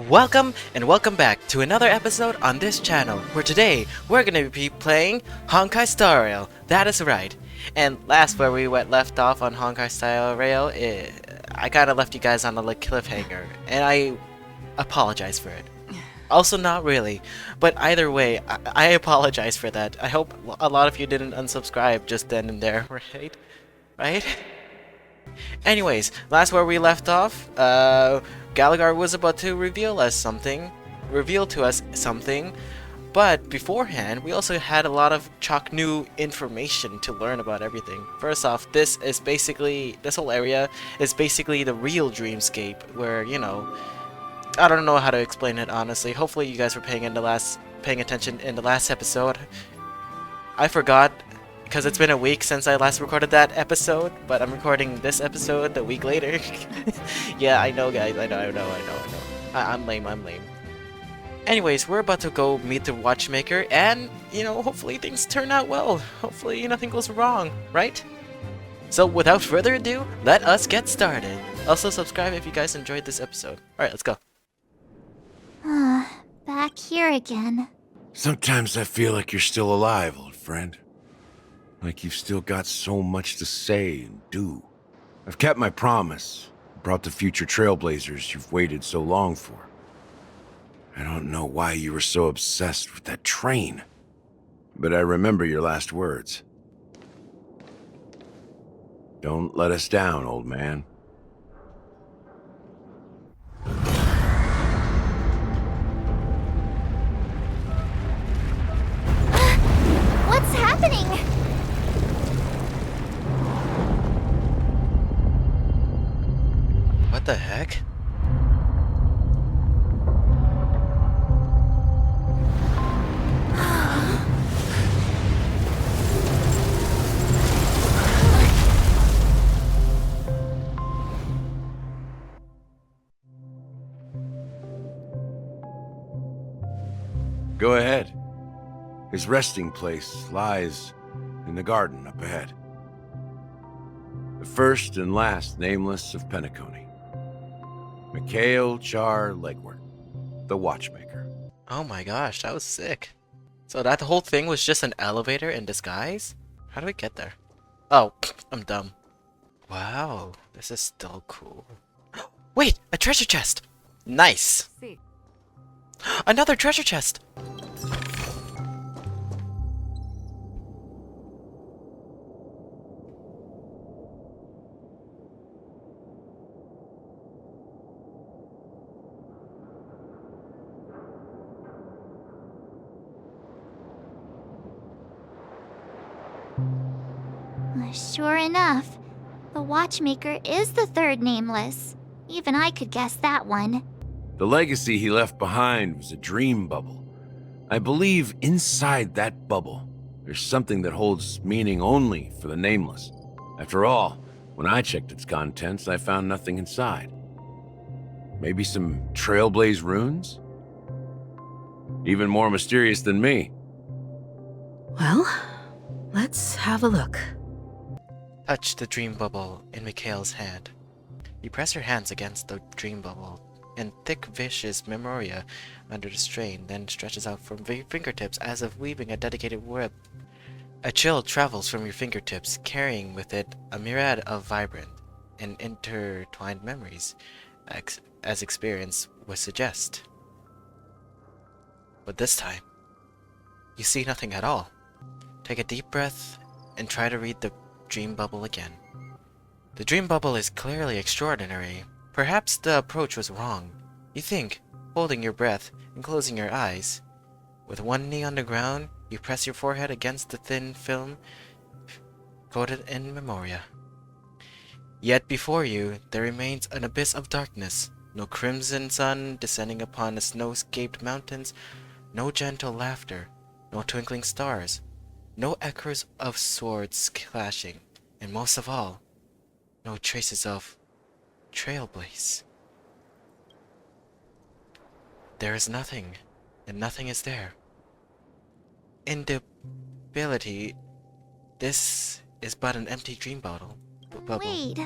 Welcome and welcome back to another episode on this channel, where today we're going to be playing Honkai Star Rail. That is right. And last where we left off on Honkai Star Rail, I kind of left you guys on a cliffhanger, and I apologize for it. Also, not really, but either way, I apologize for that. I hope a lot of you didn't unsubscribe just then and there, right? Right? Anyways, last where we left off, Gallagher was about to reveal to us something, but beforehand, we also had a lot of new information to learn about everything. First off, this whole area is basically the real dreamscape, where, I don't know how to explain it honestly. Hopefully you guys were paying attention in the last episode. I forgot, because it's been a week since I last recorded that episode, but I'm recording this episode a week later. Yeah, I know, guys. I know. I'm lame. Anyways, we're about to go meet the watchmaker, and, hopefully things turn out well. Hopefully nothing goes wrong, right? So without further ado, let us get started. Also, subscribe if you guys enjoyed this episode. Alright, let's go. Back here again. Sometimes I feel like you're still alive, old friend. Like you've still got so much to say and do. I've kept my promise. Brought the future trailblazers you've waited so long for. I don't know why you were so obsessed with that train. But I remember your last words. Don't let us down, old man. What's happening? What the heck? Go ahead. His resting place lies in the garden up ahead. The first and last nameless of Penacony. Mikhail Char Legwart, the watchmaker. Oh my gosh, that was sick. So that whole thing was just an elevator in disguise? How do we get there? Oh, I'm dumb. Wow, this is still cool. Wait, a treasure chest! Nice! Another treasure chest! Sure enough, the watchmaker is the third nameless. Even I could guess that one. The legacy he left behind was a dream bubble. I believe inside that bubble, there's something that holds meaning only for the nameless. After all, when I checked its contents, I found nothing inside. Maybe some trailblaze runes? Even more mysterious than me. Well, let's have a look. Touch the dream bubble in Mikhail's hand. You press your hands against the dream bubble, and thick, vicious memoria under the strain then stretches out from your fingertips as if weaving a dedicated web. A chill travels from your fingertips, carrying with it a myriad of vibrant and intertwined memories, as experience would suggest. But this time, you see nothing at all. Take a deep breath and try to read the dream bubble again. The dream bubble is clearly extraordinary. Perhaps the approach was wrong. You think, holding your breath and closing your eyes. With one knee on the ground, you press your forehead against the thin film coated in memoria. Yet before you, there remains an abyss of darkness. No crimson sun descending upon the snow-scaped mountains, no gentle laughter, no twinkling stars, no echoes of swords clashing, and most of all, no traces of trailblaze. There is nothing, and nothing is there. Indubitability, this is but an empty dream bubble. Wait,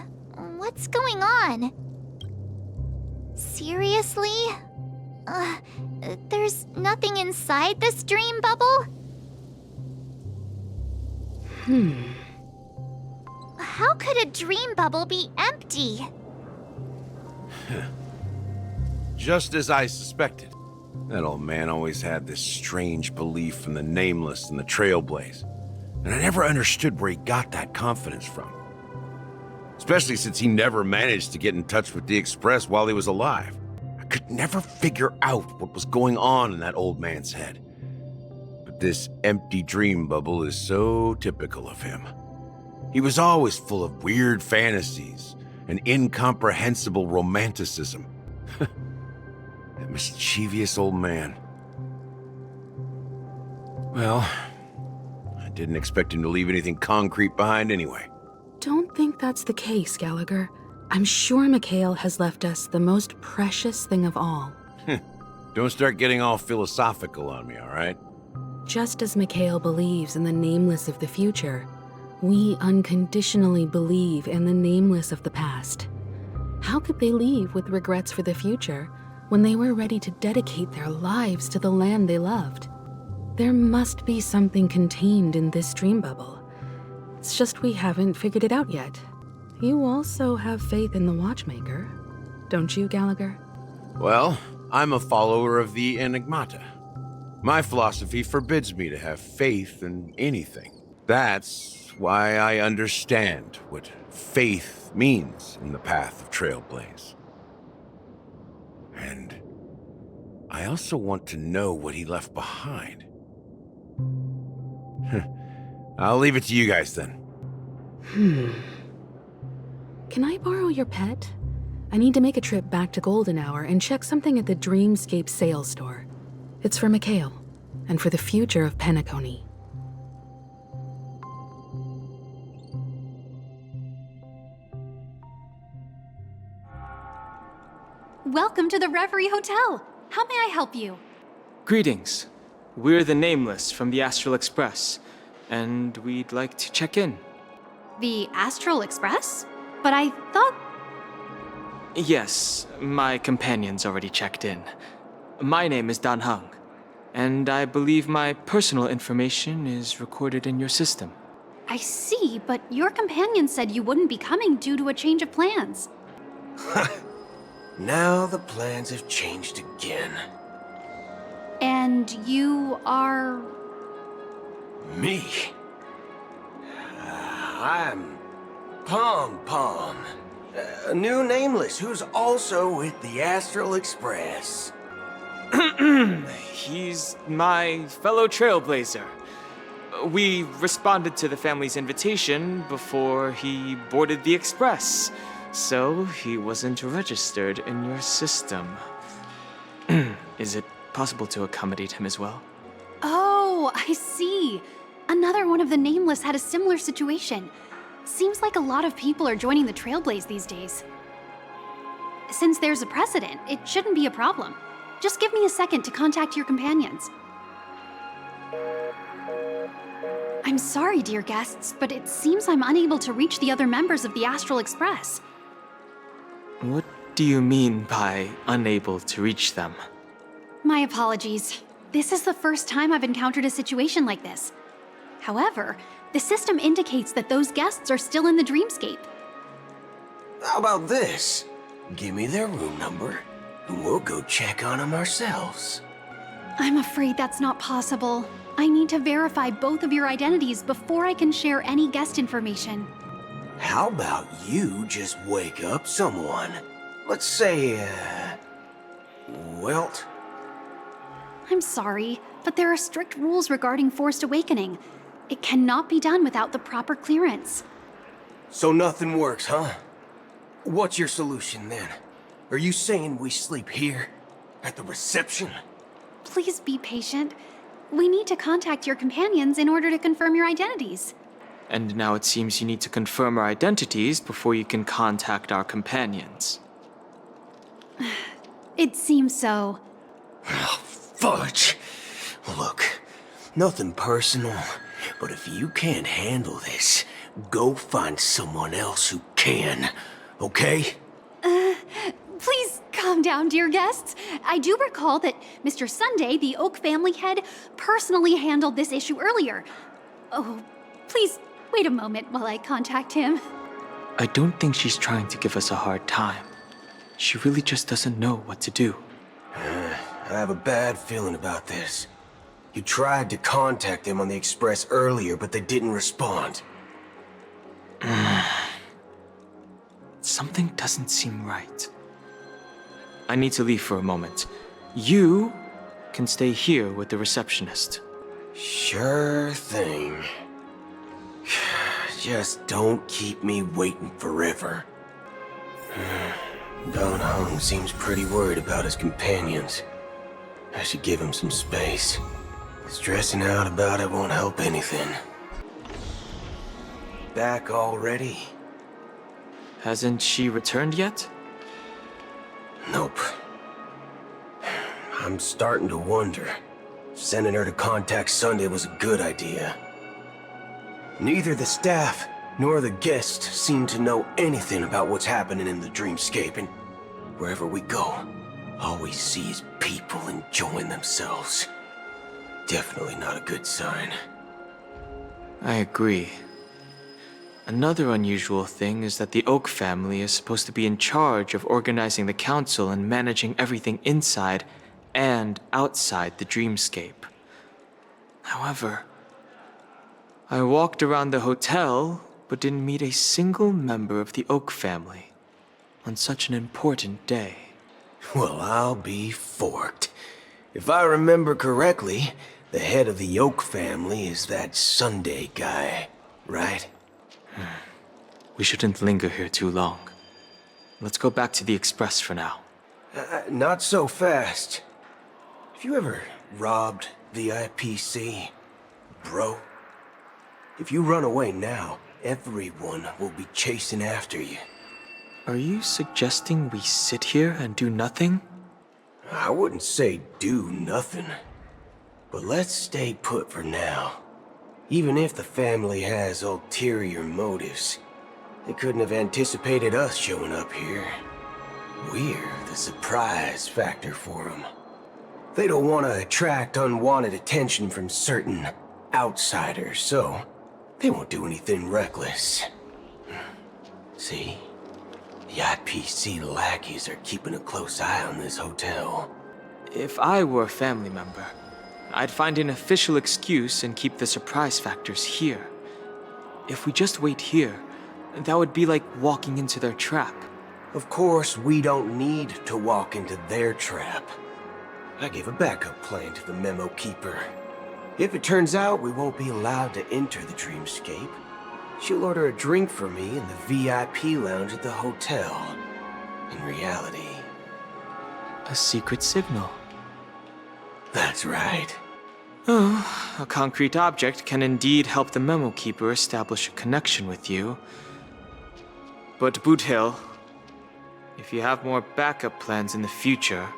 what's going on? Seriously? There's nothing inside this dream bubble? How could a dream bubble be empty? Just as I suspected. That old man always had this strange belief in the Nameless and the Trailblaze. And I never understood where he got that confidence from. Especially since he never managed to get in touch with the Express while he was alive. I could never figure out what was going on in that old man's head. But this empty dream bubble is so typical of him. He was always full of weird fantasies and incomprehensible romanticism. That mischievous old man. Well, I didn't expect him to leave anything concrete behind anyway. Don't think that's the case, Gallagher. I'm sure Mikhail has left us the most precious thing of all. Don't start getting all philosophical on me, all right? Just as Mikhail believes in the nameless of the future, we unconditionally believe in the nameless of the past. How could they leave with regrets for the future when they were ready to dedicate their lives to the land they loved? There must be something contained in this dream bubble. It's just we haven't figured it out yet. You also have faith in the Watchmaker, don't you, Gallagher? Well, I'm a follower of the Enigmata. My philosophy forbids me to have faith in anything. That's why I understand what faith means in the path of Trailblaze. And I also want to know what he left behind. I'll leave it to you guys then. Can I borrow your pet? I need to make a trip back to Golden Hour and check something at the Dreamscape sales store. It's for Mikhail, and for the future of Penacony. Welcome to the Reverie Hotel. How may I help you? Greetings. We're the Nameless from the Astral Express, and we'd like to check in. The Astral Express? But I thought... Yes, my companion's already checked in. My name is Dan Hung, and I believe my personal information is recorded in your system. I see, but your companion said you wouldn't be coming due to a change of plans. Now the plans have changed again. And you are... Me? I'm Pom Pom, a new Nameless who's also with the Astral Express. He's my fellow trailblazer. We responded to the family's invitation before he boarded the Express, so he wasn't registered in your system. Is it possible to accommodate him as well? Oh, I see. Another one of the Nameless had a similar situation. Seems like a lot of people are joining the Trailblaze these days. Since there's a precedent, it shouldn't be a problem. Just give me a second to contact your companions. I'm sorry, dear guests, but it seems I'm unable to reach the other members of the Astral Express. What do you mean by unable to reach them? My apologies. This is the first time I've encountered a situation like this. However, the system indicates that those guests are still in the dreamscape. How about this? Give me their room number, and we'll go check on them ourselves. I'm afraid that's not possible. I need to verify both of your identities before I can share any guest information. How about you just wake up someone? Let's say, Welt? I'm sorry, but there are strict rules regarding forced awakening. It cannot be done without the proper clearance. So nothing works, huh? What's your solution then? Are you saying we sleep here? At the reception? Please be patient. We need to contact your companions in order to confirm your identities. And now it seems you need to confirm our identities before you can contact our companions. It seems so. Oh, fudge. Look, nothing personal, but if you can't handle this, go find someone else who can, okay? Please come down, dear guests. I do recall that Mr. Sunday, the Oak family head, personally handled this issue earlier. Oh, please wait a moment while I contact him. I don't think she's trying to give us a hard time. She really just doesn't know what to do. I have a bad feeling about this. You tried to contact them on the Express earlier, but they didn't respond. Something doesn't seem right. I need to leave for a moment. You can stay here with the receptionist. Sure thing. Just don't keep me waiting forever. Don Hung seems pretty worried about his companions. I should give him some space. Stressing out about it won't help anything. Back already? Hasn't she returned yet? Nope. I'm starting to wonder. Sending her to contact Sunday was a good idea. Neither the staff nor the guests seem to know anything about what's happening in the dreamscape, and wherever we go, all we see is people enjoying themselves. Definitely not a good sign. I agree. Another unusual thing is that the Oak family is supposed to be in charge of organizing the council and managing everything inside and outside the dreamscape. However, I walked around the hotel, but didn't meet a single member of the Oak family on such an important day. Well, I'll be forked. If I remember correctly, the head of the Oak family is that Sunday guy, right? We shouldn't linger here too long. Let's go back to the Express for now. Not so fast. Have you ever robbed the IPC, bro? If you run away now, everyone will be chasing after you. Are you suggesting we sit here and do nothing? I wouldn't say do nothing, but let's stay put for now. Even if the family has ulterior motives, they couldn't have anticipated us showing up here. We're the surprise factor for them. They don't want to attract unwanted attention from certain outsiders, so they won't do anything reckless. See? The IPC lackeys are keeping a close eye on this hotel. If I were a family member, I'd find an official excuse and keep the surprise factors here. If we just wait here, that would be like walking into their trap. Of course, we don't need to walk into their trap. I gave a backup plan to the memo keeper. If it turns out we won't be allowed to enter the dreamscape, she'll order a drink for me in the VIP lounge at the hotel. In reality... A secret signal. That's right. Oh, a concrete object can indeed help the memo keeper establish a connection with you. But Boot Hill, if you have more backup plans in the future,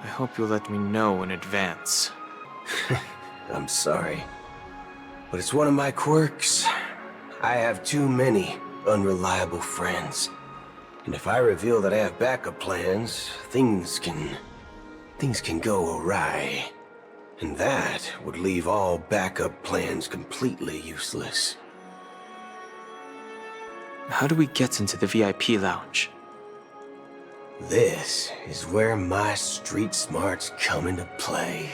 I hope you'll let me know in advance. I'm sorry, but it's one of my quirks. I have too many unreliable friends. And if I reveal that I have backup plans, things can go awry. And that would leave all backup plans completely useless. How do we get into the VIP lounge? This is where my street smarts come into play.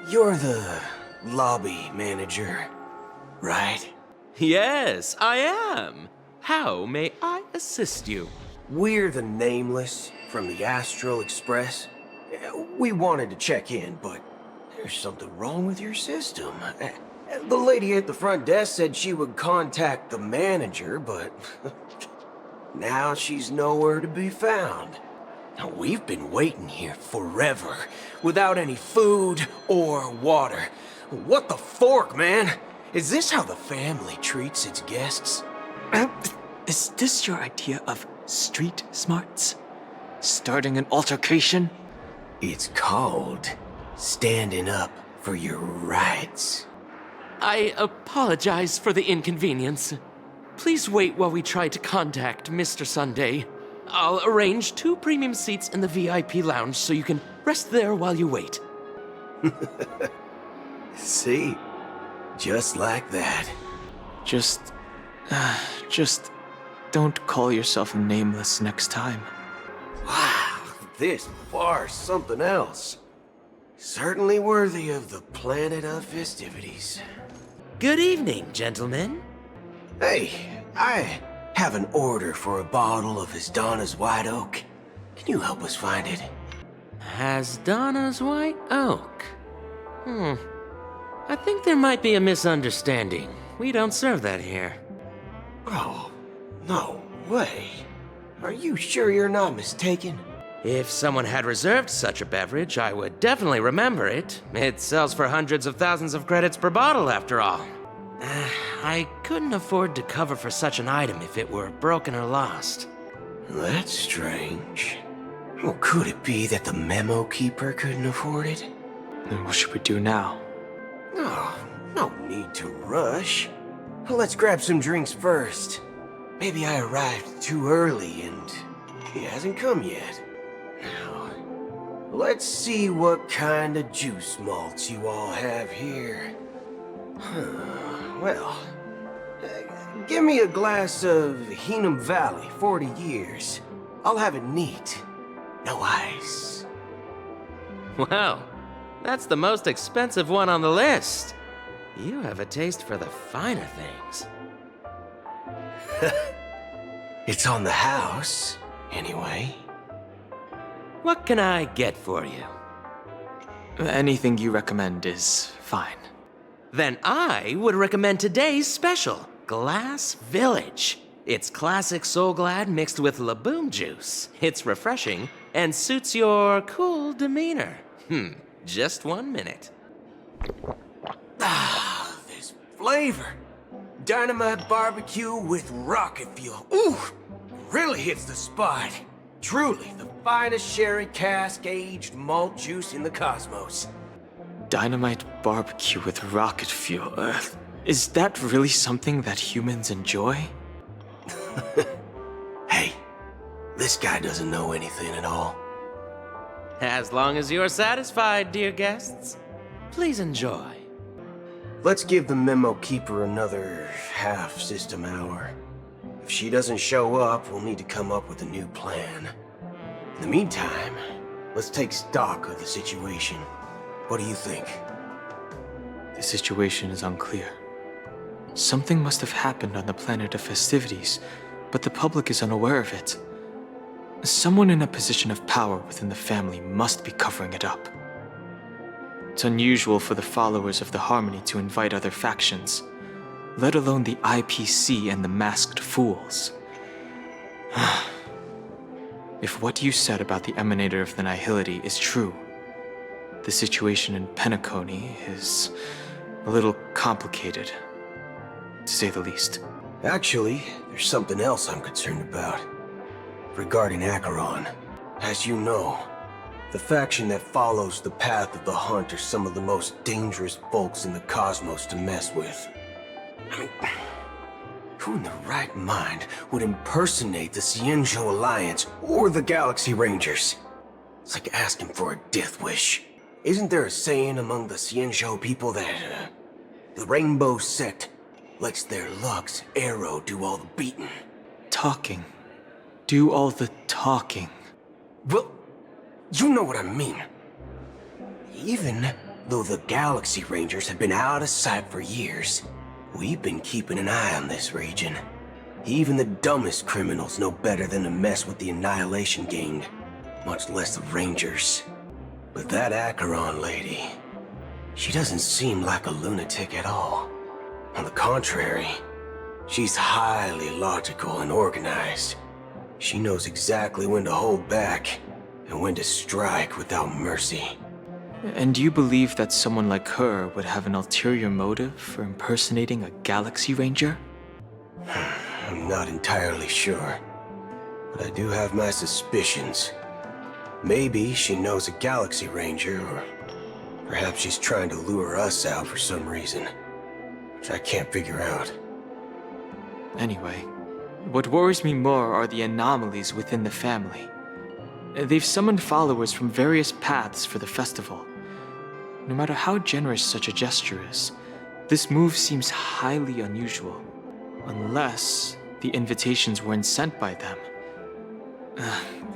You're the lobby manager, right? Yes, I am. How may I assist you? We're the Nameless from the Astral Express. We wanted to check in, but there's something wrong with your system. The lady at the front desk said she would contact the manager, but now she's nowhere to be found. Now, we've been waiting here forever, without any food or water. What the fork, man? Is this how the family treats its guests? Is this your idea of street smarts? Starting an altercation? It's called standing up for your rights. I apologize for the inconvenience. Please wait while we try to contact Mr. Sunday. I'll arrange 2 premium seats in the VIP lounge so you can rest there while you wait. See? Just like that. Just don't call yourself nameless next time. Wow, this bar's something else. Certainly worthy of the planet of festivities. Good evening, gentlemen. Hey, I have an order for a bottle of Donna's White Oak. Can you help us find it? Donna's White Oak. I think there might be a misunderstanding. We don't serve that here. Oh, no way. Are you sure you're not mistaken? If someone had reserved such a beverage, I would definitely remember it. It sells for hundreds of thousands of credits per bottle, after all. I couldn't afford to cover for such an item if it were broken or lost. That's strange. Well, could it be that the memo keeper couldn't afford it? Then what should we do now? Oh, no need to rush. Let's grab some drinks first. Maybe I arrived too early and he hasn't come yet. Now, let's see what kind of juice malts you all have here. Well, give me a glass of Heenum Valley, 40 years. I'll have it neat. No ice. Well, that's the most expensive one on the list. You have a taste for the finer things. It's on the house, anyway. What can I get for you? Anything you recommend is fine. Then I would recommend today's special, Glass Village. It's classic Soul Glad mixed with Laboom juice. It's refreshing and suits your cool demeanor. Just 1 minute. Ah, this flavor. Dynamite barbecue with rocket fuel. Ooh, really hits the spot. Truly the finest sherry cask-aged malt juice in the cosmos. Dynamite barbecue with rocket fuel. Is that really something that humans enjoy? Hey, this guy doesn't know anything at all. As long as you're satisfied, dear guests, please enjoy. Let's give the memo keeper another half-system hour. If she doesn't show up, we'll need to come up with a new plan. In the meantime, let's take stock of the situation. What do you think? The situation is unclear. Something must have happened on the planet of festivities, but the public is unaware of it. Someone in a position of power within the family must be covering it up. It's unusual for the followers of the Harmony to invite other factions, let alone the IPC and the Masked Fools. If what you said about the Emanator of the Nihility is true, the situation in Penacony is a little complicated, to say the least. Actually, there's something else I'm concerned about. Regarding Acheron. As you know, the faction that follows the path of the Hunt are some of the most dangerous folks in the cosmos to mess with. I mean, who in their right mind would impersonate the Cienjo Alliance or the Galaxy Rangers? It's like asking for a death wish. Isn't there a saying among the Cienjo people that, the Rainbow Sect lets their Lux Arrow do all the beating? Talking. Do all the talking. Well, you know what I mean. Even though the Galaxy Rangers have been out of sight for years, we've been keeping an eye on this region. Even the dumbest criminals know better than to mess with the Annihilation Gang, much less the Rangers. But that Acheron lady, she doesn't seem like a lunatic at all. On the contrary, she's highly logical and organized. She knows exactly when to hold back and when to strike without mercy. And you believe that someone like her would have an ulterior motive for impersonating a Galaxy Ranger? I'm not entirely sure, but I do have my suspicions. Maybe she knows a Galaxy Ranger, or perhaps she's trying to lure us out for some reason, which I can't figure out. Anyway, What worries me more are the anomalies within the family. They've summoned followers from various paths for the festival. No matter how generous such a gesture is, this move seems highly unusual. Unless the invitations weren't sent by them.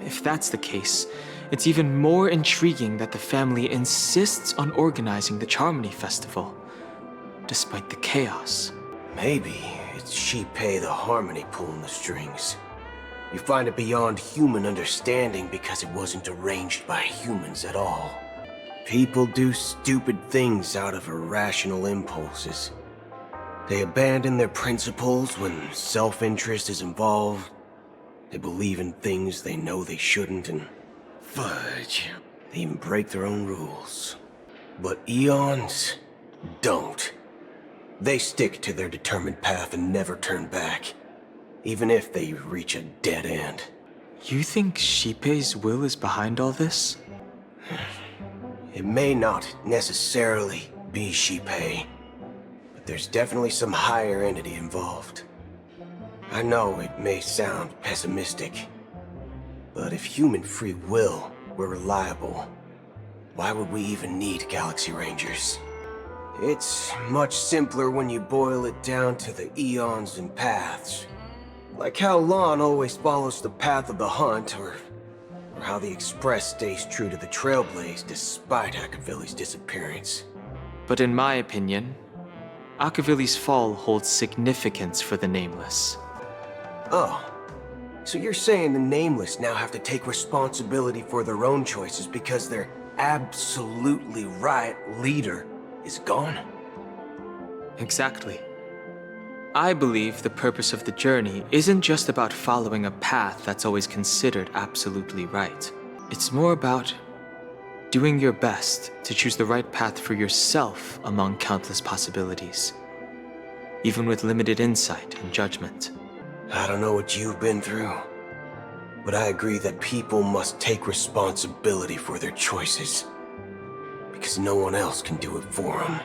If that's the case, it's even more intriguing that the family insists on organizing the Charmony Festival, despite the chaos. Maybe it's Shipei the Harmony pulling the strings. You find it beyond human understanding because it wasn't arranged by humans at all. People do stupid things out of irrational impulses. They abandon their principles when self-interest is involved. They believe in things they know they shouldn't, and fudge, they even break their own rules. But Eons don't. They stick to their determined path and never turn back, even if they reach a dead end. You think Shipei's will is behind all this? It may not necessarily be Shipei, but there's definitely some higher entity involved. I know it may sound pessimistic, but if human free will were reliable, why would we even need Galaxy Rangers? It's much simpler when you boil it down to the eons and paths. Like how Lon always follows the path of the hunt, or how the Express stays true to the Trailblaze despite Akavili's disappearance. But in my opinion, Akavili's fall holds significance for the Nameless. Oh, so you're saying the Nameless now have to take responsibility for their own choices because their absolutely right leader is gone? Exactly. I believe the purpose of the journey isn't just about following a path that's always considered absolutely right. It's more about doing your best to choose the right path for yourself among countless possibilities, even with limited insight and judgment. I don't know what you've been through, but I agree that people must take responsibility for their choices, because no one else can do it for them.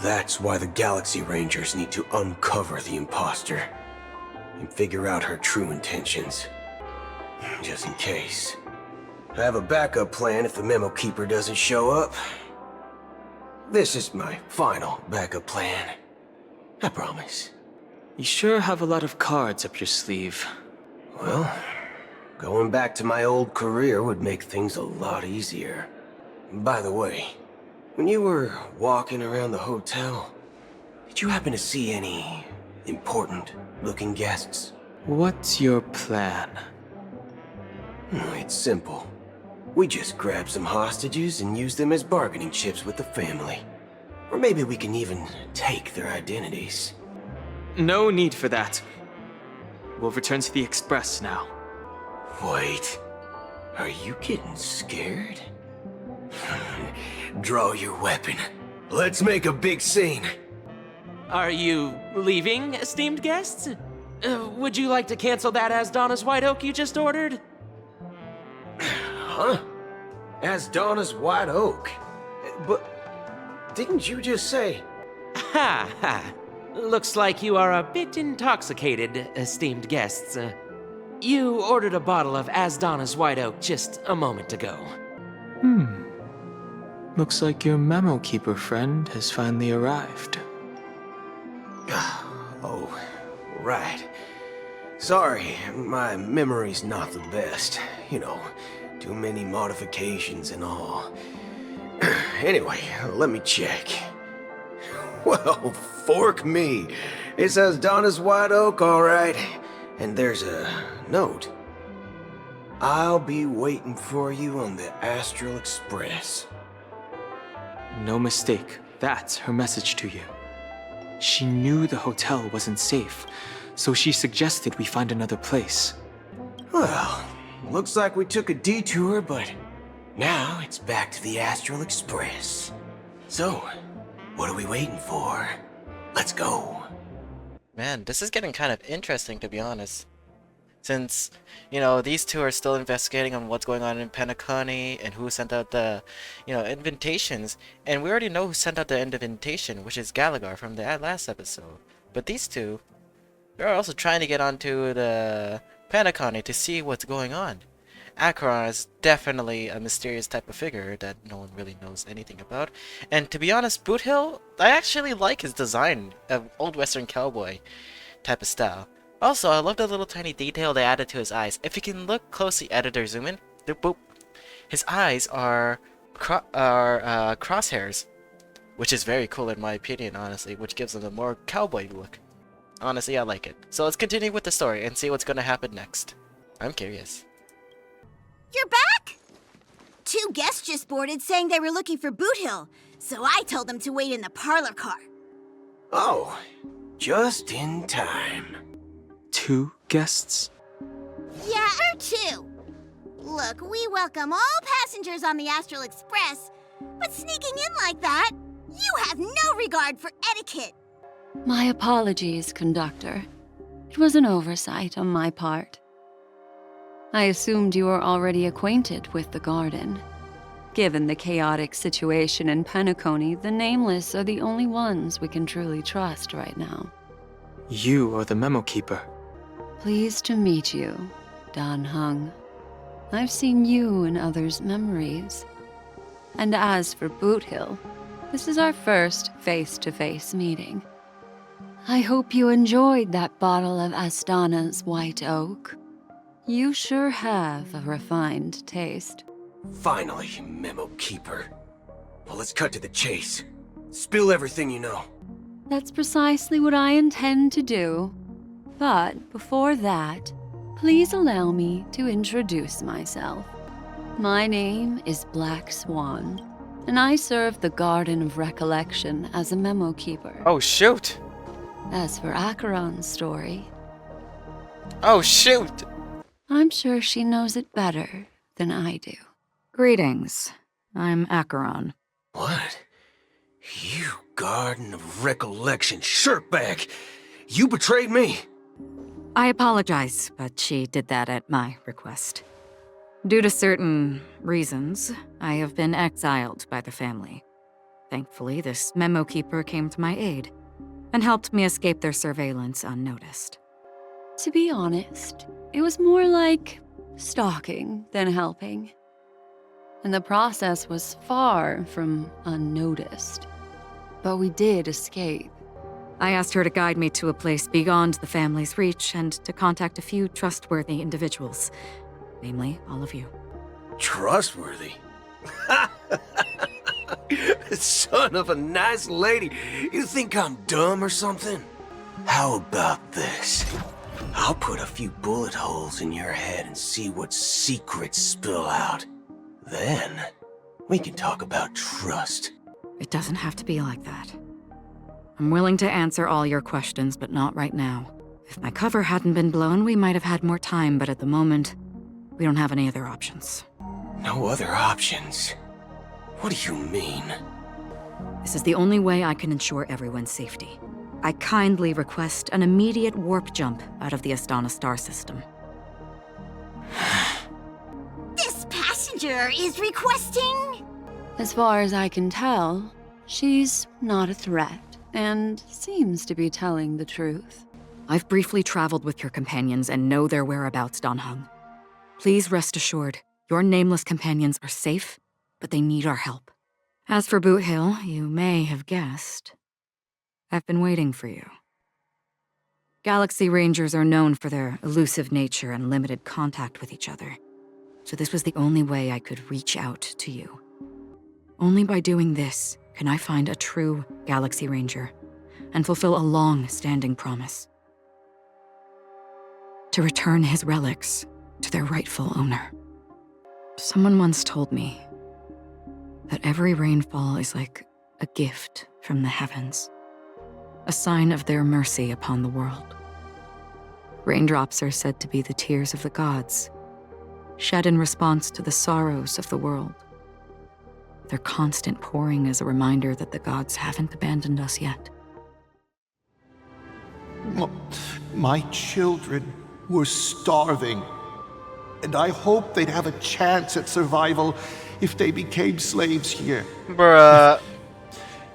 That's why the Galaxy Rangers need to uncover the imposter and figure out her true intentions. Just in case. I have a backup plan if the Memo Keeper doesn't show up. This is my final backup plan. I promise. You sure have a lot of cards up your sleeve. Well, going back to my old career would make things a lot easier. By the way, when you were walking around the hotel, did you happen to see any important-looking guests? What's your plan? It's simple. We just grab some hostages and use them as bargaining chips with the family. Or maybe we can even take their identities. No need for that. We'll return to the Express now. Wait, are you getting scared? Draw your weapon. Let's make a big scene. Are you leaving, esteemed guests? Would you like to cancel that Asdonis White Oak you just ordered? Huh? As Donna's White Oak. But didn't you just say... Ha ha. Looks like you are a bit intoxicated, esteemed guests. You ordered a bottle of Asdonis White Oak just a moment ago. Looks like your Memo Keeper friend has finally arrived. Oh, right. Sorry, my memory's not the best. You know, too many modifications and all. Anyway, let me check. Well, fork me. It says Donna's White Oak, all right. And there's a note. I'll be waiting for you on the Astral Express. No mistake, that's her message to you. She knew the hotel wasn't safe, so she suggested we find another place. Well, looks like we took a detour, but now it's back to the Astral Express. So, what are we waiting for? Let's go. Man, this is getting kind of interesting, to be honest. Since, you know, these two are still investigating on what's going on in Penacony and who sent out the, invitations. And we already know who sent out the invitation, which is Gallagher from the last episode. But these two, They're also trying to get onto the Pentagon to see what's going on. Acheron is definitely a mysterious type of figure that no one really knows anything about. And to be honest, Boot Hill, I actually like his design of old western cowboy type of style. Also, I love the little tiny detail they added to his eyes. If you can look closely, editor zoom in, boop, boop. His eyes are crosshairs, which is very cool in my opinion, honestly, which gives them a more cowboy look. Honestly, I like it. So let's continue with the story and see what's going to happen next. I'm curious. You're back? 2 guests just boarded saying they were looking for Boot Hill, so I told them to wait in the parlor car. Oh, just in time. 2 guests? Yeah, or 2. Look, we welcome all passengers on the Astral Express, but sneaking in like that, you have no regard for etiquette. My apologies, conductor. It was an oversight on my part. I assumed you were already acquainted with the garden. Given the chaotic situation in Penacony, the Nameless are the only ones we can truly trust right now. You are the memo keeper. Pleased to meet you, Dan Hung. I've seen you in others' memories. And as for Boot Hill, this is our first face-to-face meeting. I hope you enjoyed that bottle of Astana's White Oak. You sure have a refined taste. Finally, Memo Keeper. Well, let's cut to the chase. Spill everything you know. That's precisely what I intend to do. But before that, please allow me to introduce myself. My name is Black Swan, and I serve the Garden of Recollection as a memo keeper. Oh, shoot! As for Acheron's story, Oh, shoot! I'm sure she knows it better than I do. Greetings. I'm Acheron. What? You Garden of Recollection shirtbag! You betrayed me! I apologize, but she did that at my request. Due to certain reasons, I have been exiled by the family. Thankfully, this memo keeper came to my aid and helped me escape their surveillance unnoticed. To be honest, it was more like stalking than helping. And the process was far from unnoticed. But we did escape. I asked her to guide me to a place beyond the family's reach and to contact a few trustworthy individuals, namely all of you. Trustworthy? Son of a nice lady. You think I'm dumb or something? How about this? I'll put a few bullet holes in your head and see what secrets spill out. Then, we can talk about trust. It doesn't have to be like that. I'm willing to answer all your questions, but not right now. If my cover hadn't been blown, we might have had more time, but at the moment, we don't have any other options. No other options? What do you mean? This is the only way I can ensure everyone's safety. I kindly request an immediate warp jump out of the Astana star system. This passenger is requesting... As far as I can tell, she's not a threat and seems to be telling the truth. I've briefly traveled with your companions and know their whereabouts, Dan Hung. Please rest assured, your nameless companions are safe, but they need our help. As for Boot Hill, you may have guessed, I've been waiting for you. Galaxy Rangers are known for their elusive nature and limited contact with each other, so this was the only way I could reach out to you. Only by doing this can I find a true Galaxy Ranger and fulfill a long-standing promise. To return his relics to their rightful owner. Someone once told me that every rainfall is like a gift from the heavens, a sign of their mercy upon the world. Raindrops are said to be the tears of the gods, shed in response to the sorrows of the world. Their constant pouring is a reminder that the gods haven't abandoned us yet. My children were starving, and I hoped they'd have a chance at survival if they became slaves here. Bruh.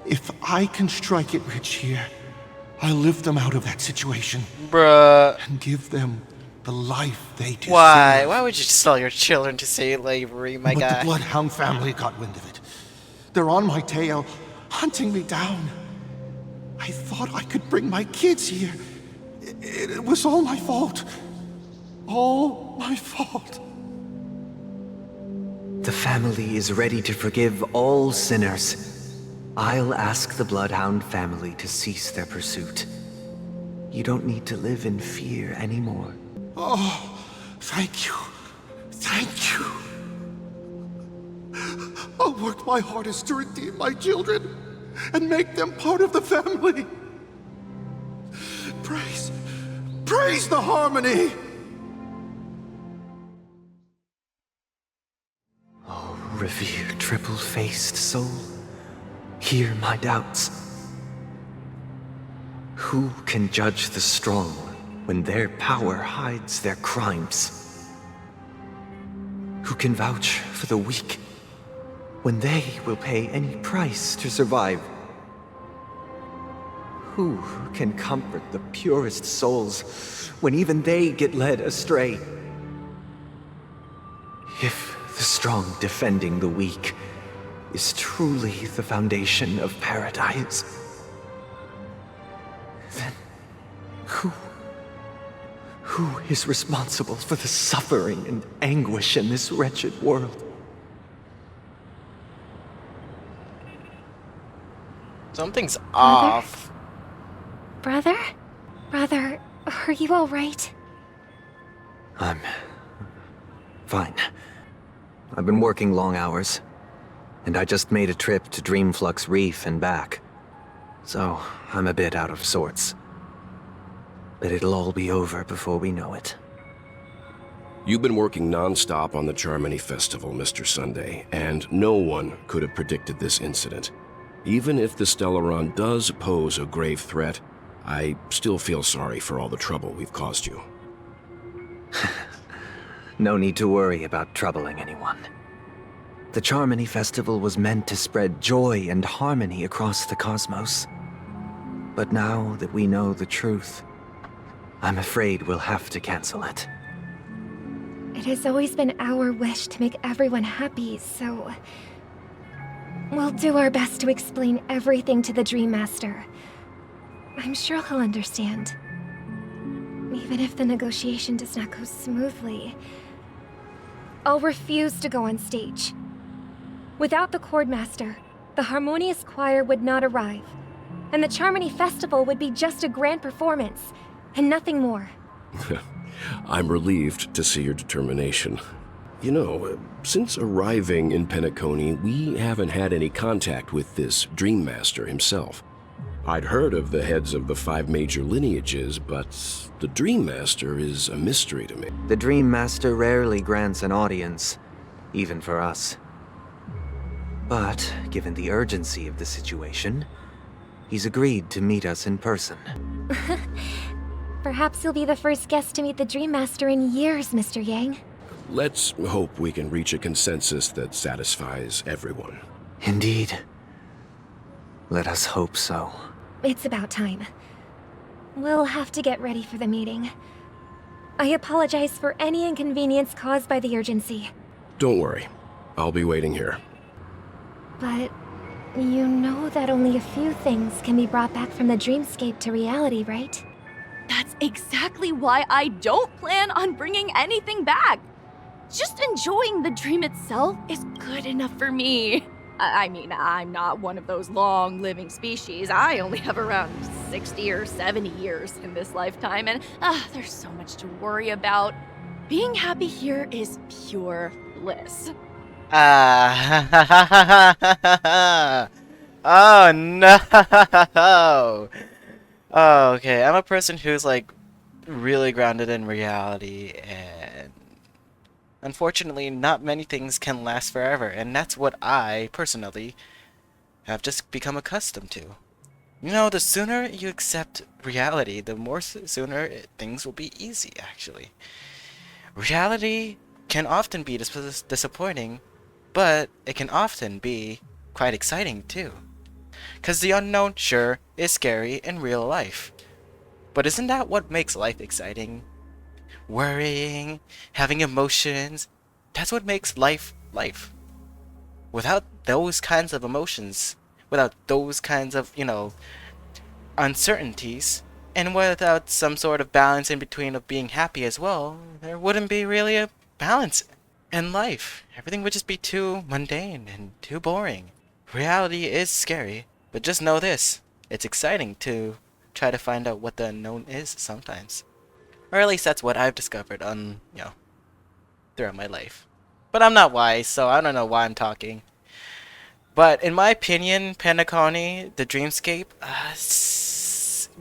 If I can strike it rich here, I'll lift them out of that situation. Bruh. And give them the life they deserve. Why? Why would you sell your children to slavery, my but guy? the Bloodhound family got wind of it. They're on my tail, hunting me down. I thought I could bring my kids here. It was all my fault. All my fault. The family is ready to forgive all sinners. I'll ask the Bloodhound family to cease their pursuit. You don't need to live in fear anymore. Oh, thank you. Thank you. I'll work my hardest to redeem my children and make them part of the family. Praise the harmony! Oh, revered triple-faced soul, hear my doubts. Who can judge the strong when their power hides their crimes? Who can vouch for the weak when they will pay any price to survive? Who can comfort the purest souls when even they get led astray? If the strong defending the weak is truly the foundation of paradise, then who is responsible for the suffering and anguish in this wretched world? Something's off. Brother? Brother, are you alright? I'm fine. I've been working long hours, and I just made a trip to Dreamflux Reef and back. So, I'm a bit out of sorts. But it'll all be over before we know it. You've been working non-stop on the Charmony Festival, Mr. Sunday, and no one could have predicted this incident. Even if the Stellaron does pose a grave threat, I still feel sorry for all the trouble we've caused you. No need to worry about troubling anyone. The Charmony Festival was meant to spread joy and harmony across the cosmos. But now that we know the truth, I'm afraid we'll have to cancel it. It has always been our wish to make everyone happy, so... we'll do our best to explain everything to the Dream Master. I'm sure he'll understand. Even if the negotiation does not go smoothly, I'll refuse to go on stage. Without the Chordmaster, the Harmonious Choir would not arrive, and the Charmony Festival would be just a grand performance, and nothing more. I'm relieved to see your determination. You know, since arriving in Penacony, we haven't had any contact with this Dream Master himself. I'd heard of the heads of the 5 major lineages, but the Dream Master is a mystery to me. The Dream Master rarely grants an audience, even for us. But, given the urgency of the situation, he's agreed to meet us in person. Perhaps you'll be the first guest to meet the Dream Master in years, Mr. Yang. Let's hope we can reach a consensus that satisfies everyone. Indeed. Let us hope so. It's about time. We'll have to get ready for the meeting. I apologize for any inconvenience caused by the urgency. Don't worry. I'll be waiting here. But you know that only a few things can be brought back from the dreamscape to reality, right? That's exactly why I don't plan on bringing anything back. Just enjoying the dream itself is good enough for me. I mean, I'm not one of those long-living species. I only have around 60 or 70 years in this lifetime, and there's so much to worry about. Being happy here is pure bliss. Oh no! Oh, okay, I'm a person who's like really grounded in reality, and unfortunately not many things can last forever, and that's what I personally have just become accustomed to. You know, the sooner you accept reality, the more sooner things will be easy, actually. Reality can often be disappointing, but it can often be quite exciting too. Because the unknown, sure, is scary in real life. But isn't that what makes life exciting? Worrying, having emotions, that's what makes life life. Without those kinds of emotions, without those kinds of, uncertainties, and without some sort of balance in between of being happy as well, there wouldn't be really a balance in life. Everything would just be too mundane and too boring. Reality is scary, but just know this. It's exciting to try to find out what the unknown is sometimes. Or at least that's what I've discovered throughout my life. But I'm not wise, so I don't know why I'm talking. But in my opinion, Penacony, the dreamscape,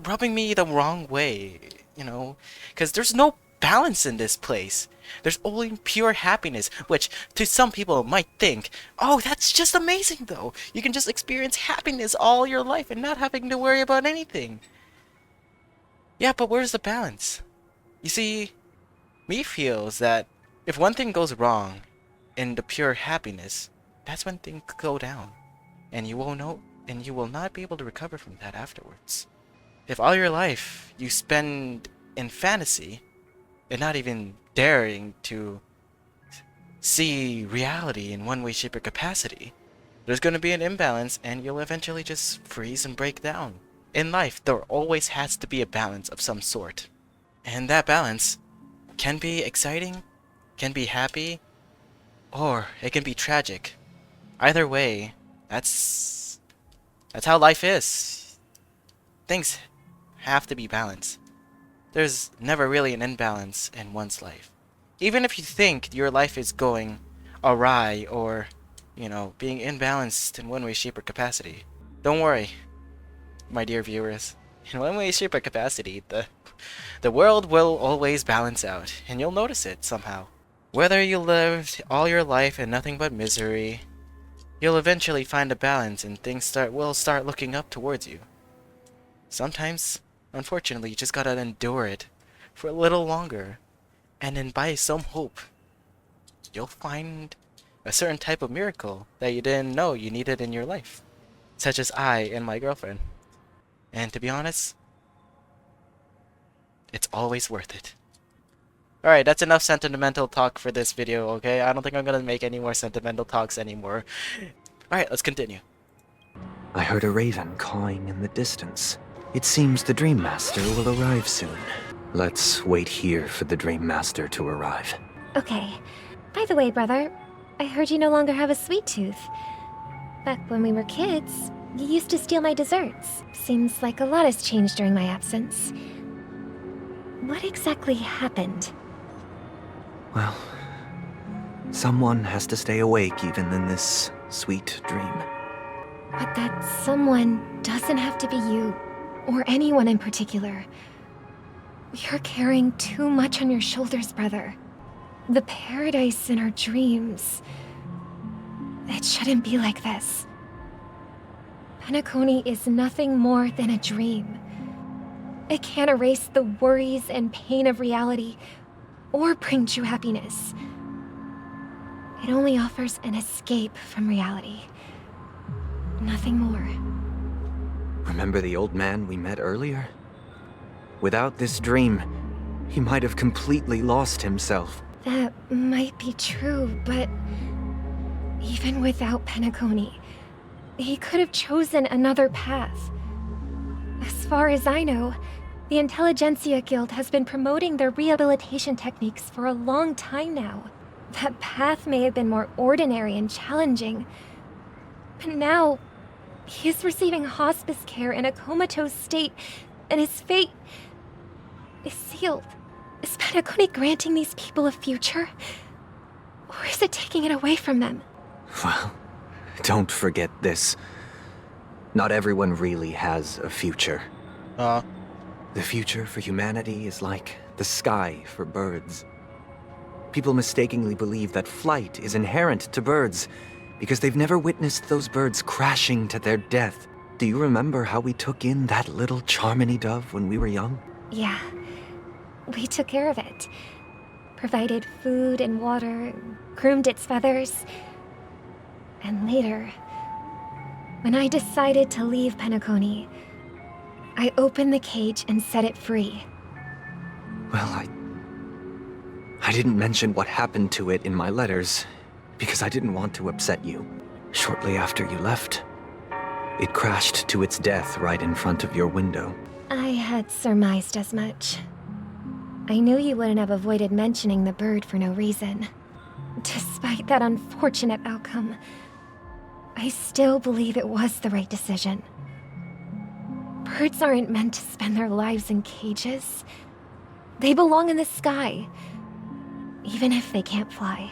rubbing me the wrong way, because there's no balance in this place. There's only pure happiness, which to some people might think, oh, that's just amazing though. You can just experience happiness all your life and not having to worry about anything. Yeah, but where's the balance? You see, me feels that if one thing goes wrong in the pure happiness, that's when things go down, and you will not be able to recover from that afterwards. If all your life you spend in fantasy and not even daring to see reality in one way, shape, or capacity, there's going to be an imbalance and you'll eventually just freeze and break down. In life, there always has to be a balance of some sort. And that balance can be exciting, can be happy, or it can be tragic. Either way, that's how life is. Things have to be balanced. There's never really an imbalance in one's life. Even if you think your life is going awry or, being imbalanced in one way, shape, or capacity, don't worry, my dear viewers. In one way, shape, or capacity, the world will always balance out, and you'll notice it somehow. Whether you lived all your life in nothing but misery, you'll eventually find a balance and things will start looking up towards you. Sometimes, unfortunately, you just gotta endure it for a little longer, and then by some hope, you'll find a certain type of miracle that you didn't know you needed in your life. Such as I and my girlfriend. And to be honest, it's always worth it. Alright, that's enough sentimental talk for this video, okay? I don't think I'm gonna make any more sentimental talks anymore. Alright, let's continue. I heard a raven cawing in the distance. It seems the Dream Master will arrive soon. Let's wait here for the Dream Master to arrive. Okay. By the way, brother, I heard you no longer have a sweet tooth. Back when we were kids, you used to steal my desserts. Seems like a lot has changed during my absence. What exactly happened? Well, someone has to stay awake even in this sweet dream. But that someone doesn't have to be you, or anyone in particular. You're carrying too much on your shoulders, brother. The paradise in our dreams. It shouldn't be like this. Penacony is nothing more than a dream. It can't erase the worries and pain of reality, or bring true happiness. It only offers an escape from reality. Nothing more. Remember the old man we met earlier? Without this dream, he might have completely lost himself. That might be true, but even without Penacony, he could have chosen another path. As far as I know, the Intelligentsia Guild has been promoting their rehabilitation techniques for a long time now. That path may have been more ordinary and challenging, but now he is receiving hospice care in a comatose state, and his fate is sealed. Is Penacony granting these people a future? Or is it taking it away from them? Well, don't forget this. Not everyone really has a future. The future for humanity is like the sky for birds. People mistakenly believe that flight is inherent to birds because they've never witnessed those birds crashing to their death. Do you remember how we took in that little Charmony dove when we were young? Yeah. We took care of it. Provided food and water, groomed its feathers. And later, when I decided to leave Penacony, I opened the cage and set it free. Well, I didn't mention what happened to it in my letters, because I didn't want to upset you. Shortly after you left, it crashed to its death right in front of your window. I had surmised as much. I knew you wouldn't have avoided mentioning the bird for no reason. Despite that unfortunate outcome, I still believe it was the right decision. Birds aren't meant to spend their lives in cages. They belong in the sky, even if they can't fly.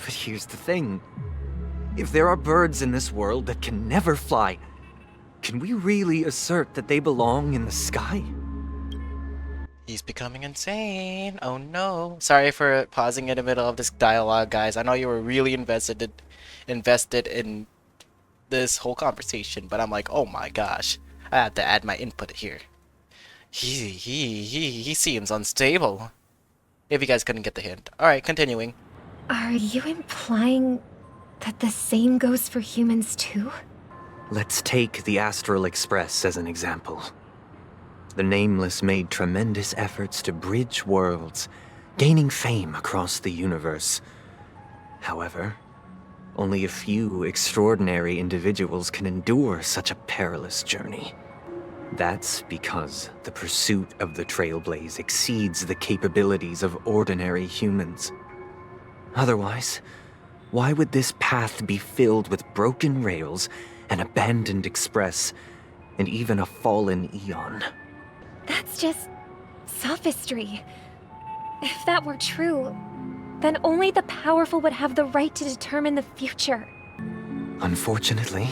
But here's the thing. If there are birds in this world that can never fly, can we really assert that they belong in the sky? He's becoming insane. Oh no. Sorry for pausing in the middle of this dialogue, guys. I know you were really invested in this whole conversation, but I'm like, oh my gosh. I have to add my input here. He seems unstable. If you guys couldn't get the hint. Alright, continuing. Are you implying that the same goes for humans too? Let's take the Astral Express as an example. The Nameless made tremendous efforts to bridge worlds, gaining fame across the universe. However, only a few extraordinary individuals can endure such a perilous journey. That's because the pursuit of the Trailblaze exceeds the capabilities of ordinary humans. Otherwise, why would this path be filled with broken rails, an abandoned express, and even a fallen Eon? That's just sophistry. If that were true, then only the powerful would have the right to determine the future. Unfortunately,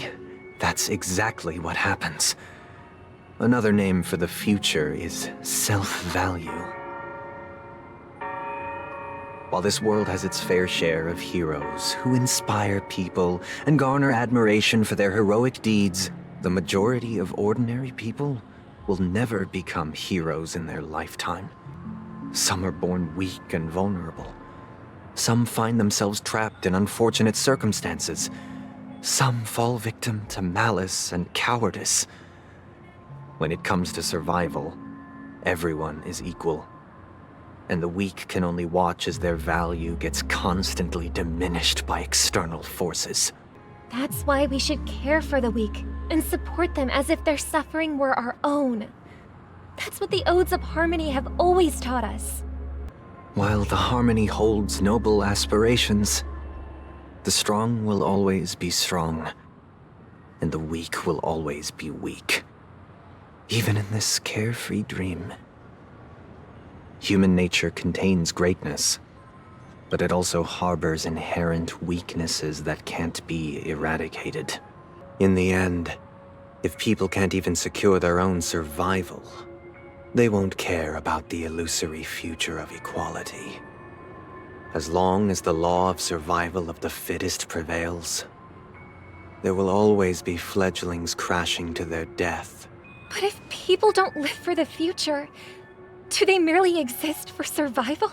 that's exactly what happens. Another name for the future is self-value. While this world has its fair share of heroes who inspire people and garner admiration for their heroic deeds, the majority of ordinary people will never become heroes in their lifetime. Some are born weak and vulnerable. Some find themselves trapped in unfortunate circumstances. Some fall victim to malice and cowardice. When it comes to survival, everyone is equal. And the weak can only watch as their value gets constantly diminished by external forces. That's why we should care for the weak and support them as if their suffering were our own. That's what the Odes of Harmony have always taught us. While the Harmony holds noble aspirations, the strong will always be strong, and the weak will always be weak. Even in this carefree dream. Human nature contains greatness, but it also harbors inherent weaknesses that can't be eradicated. In the end, if people can't even secure their own survival, they won't care about the illusory future of equality. As long as the law of survival of the fittest prevails, there will always be fledglings crashing to their death. But if people don't live for the future, do they merely exist for survival?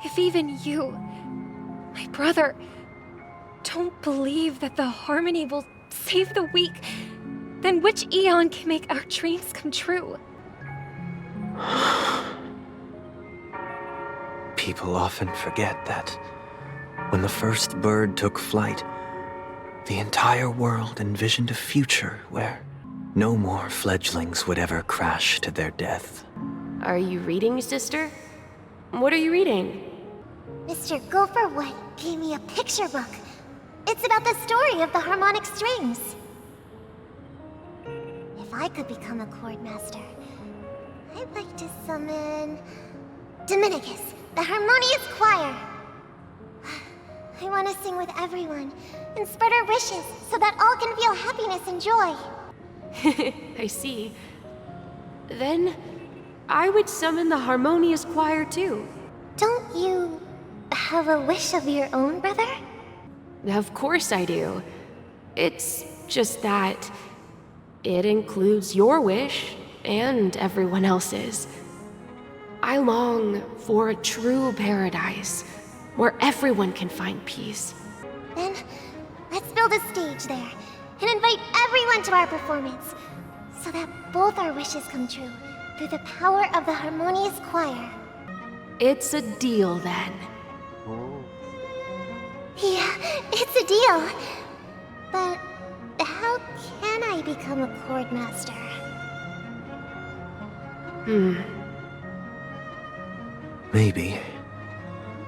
If even you, my brother, don't believe that the Harmony will save the weak, then which Eon can make our dreams come true? People often forget that when the first bird took flight, the entire world envisioned a future where no more fledglings would ever crash to their death. Are you reading, sister? What are you reading? Mr. Gopherwood gave me a picture book. It's about the story of the harmonic strings. If I could become a chord master, I'd like to summon Dominicus, the harmonious choir. I want to sing with everyone and spread our wishes so that all can feel happiness and joy. I see. Then, I would summon the harmonious choir too. Don't you have a wish of your own, brother? Of course I do. It's just that it includes your wish and everyone else's. I long for a true paradise where everyone can find peace. Then, let's build a stage there and invite everyone to our performance so that both our wishes come true through the power of the harmonious choir. It's a deal then. Yeah, it's a deal. But how can I become a chord master? Maybe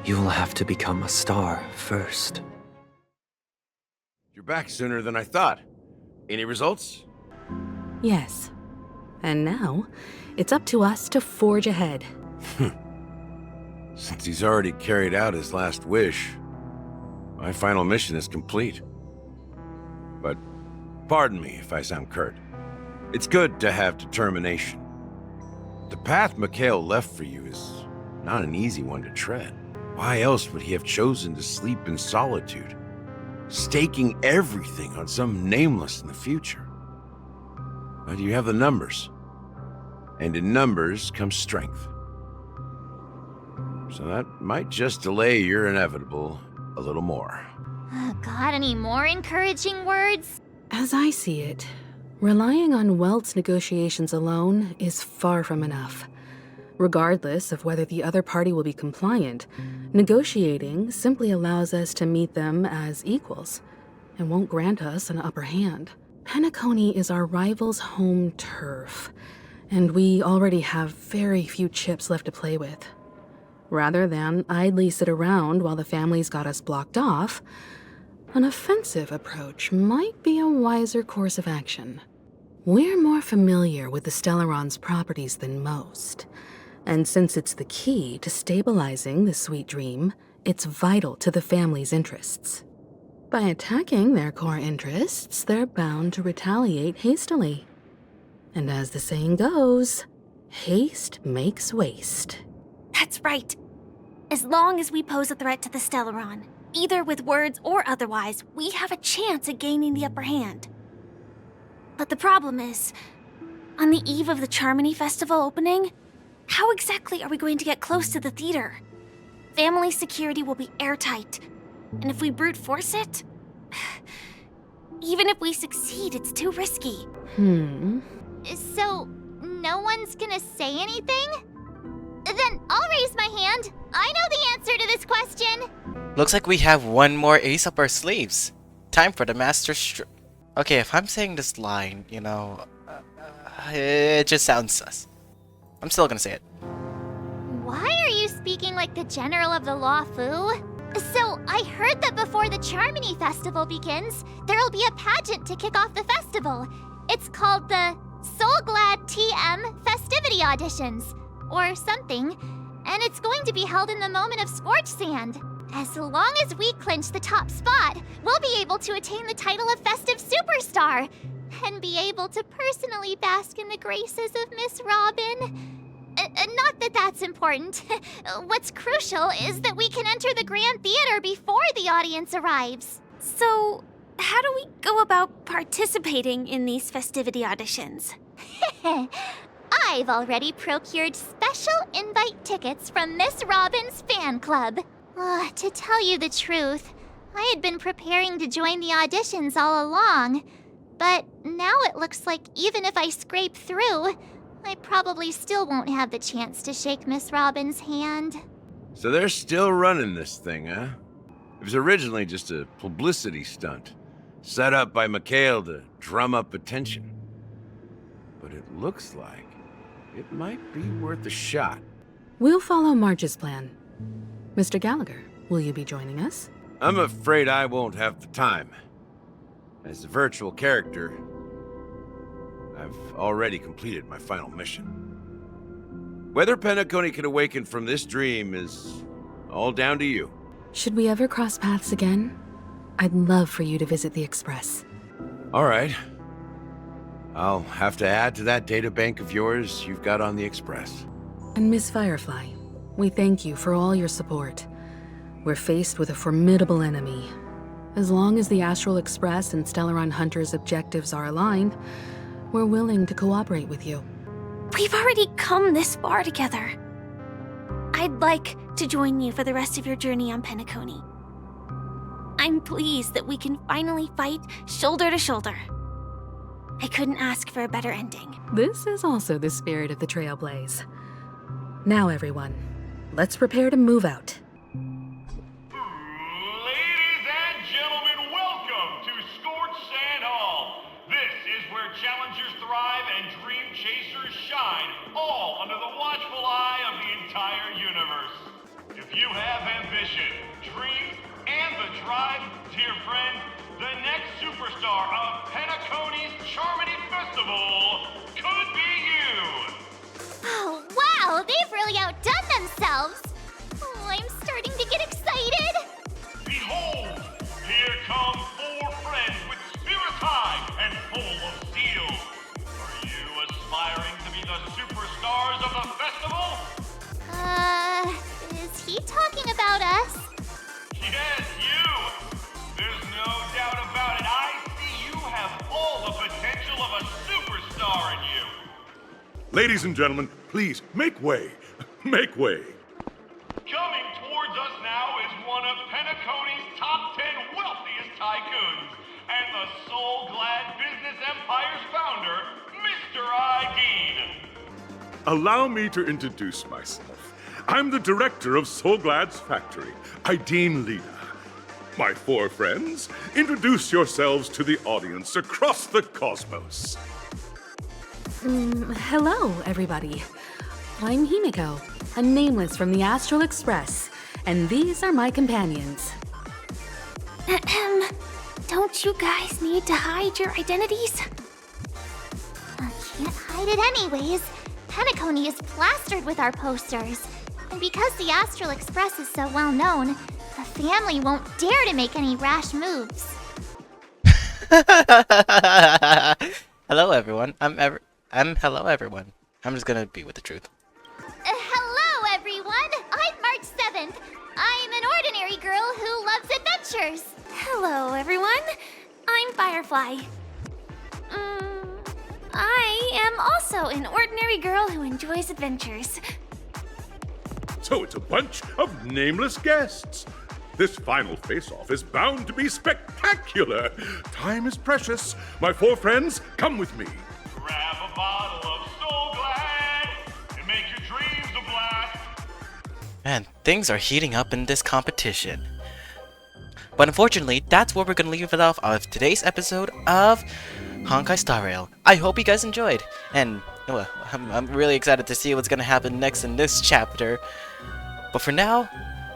you'll have to become a star first. You're back sooner than I thought. Any results? Yes. And now, it's up to us to forge ahead. Since he's already carried out his last wish, my final mission is complete. But pardon me if I sound curt. It's good to have determination. The path Mikhail left for you is not an easy one to tread. Why else would he have chosen to sleep in solitude, staking everything on some nameless in the future? But you have the numbers, and in numbers comes strength. So that might just delay your inevitable a little more. Got any more encouraging words? As I see it, relying on Welt's negotiations alone is far from enough. Regardless of whether the other party will be compliant, negotiating simply allows us to meet them as equals and won't grant us an upper hand. Penacony is our rival's home turf, and we already have very few chips left to play with. Rather than idly sit around while the family's got us blocked off, an offensive approach might be a wiser course of action. We're more familiar with the Stellaron's properties than most, and since it's the key to stabilizing the sweet dream, it's vital to the family's interests. By attacking their core interests, they're bound to retaliate hastily. And as the saying goes, haste makes waste. That's right. As long as we pose a threat to the Stellaron, either with words or otherwise, we have a chance at gaining the upper hand. But the problem is, on the eve of the Charmony Festival opening, how exactly are we going to get close to the theater? Family security will be airtight, and if we brute force it, even if we succeed, it's too risky. So, no one's gonna say anything? Then I'll raise my hand. I know the answer to this question. Looks like we have one more ace up our sleeves. Time for the master Okay, if I'm saying this line, you know, it just sounds sus. I'm still gonna say it. Why are you speaking like the General of the Law Fu? So, I heard that before the Charmony Festival begins, there'll be a pageant to kick off the festival. It's called the Soul Glad TM Festivity Auditions, or something, and it's going to be held in the moment of Scorched Sand. As long as we clinch the top spot, we'll be able to attain the title of Festive Superstar, and be able to personally bask in the graces of Miss Robin. Not that that's important. What's crucial is that we can enter the Grand Theater before the audience arrives. So, how do we go about participating in these festivity auditions? I've already procured special invite tickets from Miss Robin's fan club. To tell you the truth, I had been preparing to join the auditions all along, but now it looks like even if I scrape through, I probably still won't have the chance to shake Miss Robin's hand. So they're still running this thing, huh? It was originally just a publicity stunt, set up by Mikhail to drum up attention. But it looks like it might be worth a shot. We'll follow March's plan. Mr. Gallagher, will you be joining us? I'm afraid I won't have the time. As a virtual character, I've already completed my final mission. Whether Penacony can awaken from this dream is all down to you. Should we ever cross paths again? I'd love for you to visit the Express. All right. I'll have to add to that data bank of yours you've got on the Express. And Miss Firefly, we thank you for all your support. We're faced with a formidable enemy. As long as the Astral Express and Stellaron Hunter's objectives are aligned, we're willing to cooperate with you. We've already come this far together. I'd like to join you for the rest of your journey on Penacony. I'm pleased that we can finally fight shoulder to shoulder. I couldn't ask for a better ending. This is also the spirit of the Trailblaze. Now, everyone, let's prepare to move out. Ladies and gentlemen, welcome to Scorched Sand Hall. This is where challengers thrive and dream chasers shine, all under the watchful eye of the entire universe. If you have ambition, dreams, and the drive, dear friend, the next superstar of Penacony's Charmony Festival could be you! Oh, wow! They've really outdone themselves! Oh, I'm starting to get excited! Behold! Here come 4 friends with spirits high and full of steel! Are you aspiring to be the superstars of the festival? Is he talking about us? Yes, you! There's no doubt about it. I see you have all the potential of a superstar in you! Ladies and gentlemen, please, make way. Make way. Coming towards us now is one of Penacony's top 10 wealthiest tycoons, and the soul-glad business empire's founder, Mr. Ideed. Allow me to introduce myself. I'm the director of Soulglad's factory, Ideen Lena. My 4 friends, introduce yourselves to the audience across the cosmos. Hello, everybody. I'm Himiko, a nameless from the Astral Express, and these are my companions. Don't you guys need to hide your identities? I can't hide it anyways. Penacony is plastered with our posters. And because the Astral Express is so well known, the family won't dare to make any rash moves. Hello, everyone. Hello, everyone. I'm just gonna be with the truth. Hello, everyone. I'm March 7th. I'm an ordinary girl who loves adventures. Hello, everyone. I'm Firefly. I am also an ordinary girl who enjoys adventures. So it's a bunch of nameless guests. This final face-off is bound to be spectacular. Time is precious. My 4 friends, come with me. Grab a bottle of Soul Glad and make your dreams a blast. Man, things are heating up in this competition. But unfortunately, that's where we're gonna leave it off of today's episode of Honkai Star Rail. I hope you guys enjoyed, and well, I'm really excited to see what's gonna happen next in this chapter. But for now,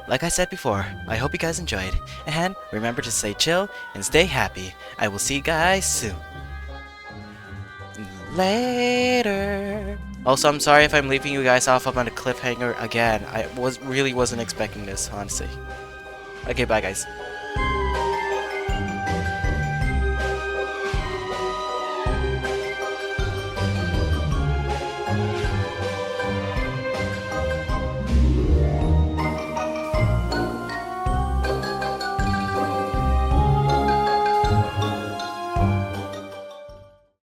like I said before, I hope you guys enjoyed, and remember to stay chill and stay happy. I will see you guys soon. Later. Also, I'm sorry if I'm leaving you guys off on a cliffhanger again. I really wasn't expecting this, honestly. Okay, bye guys.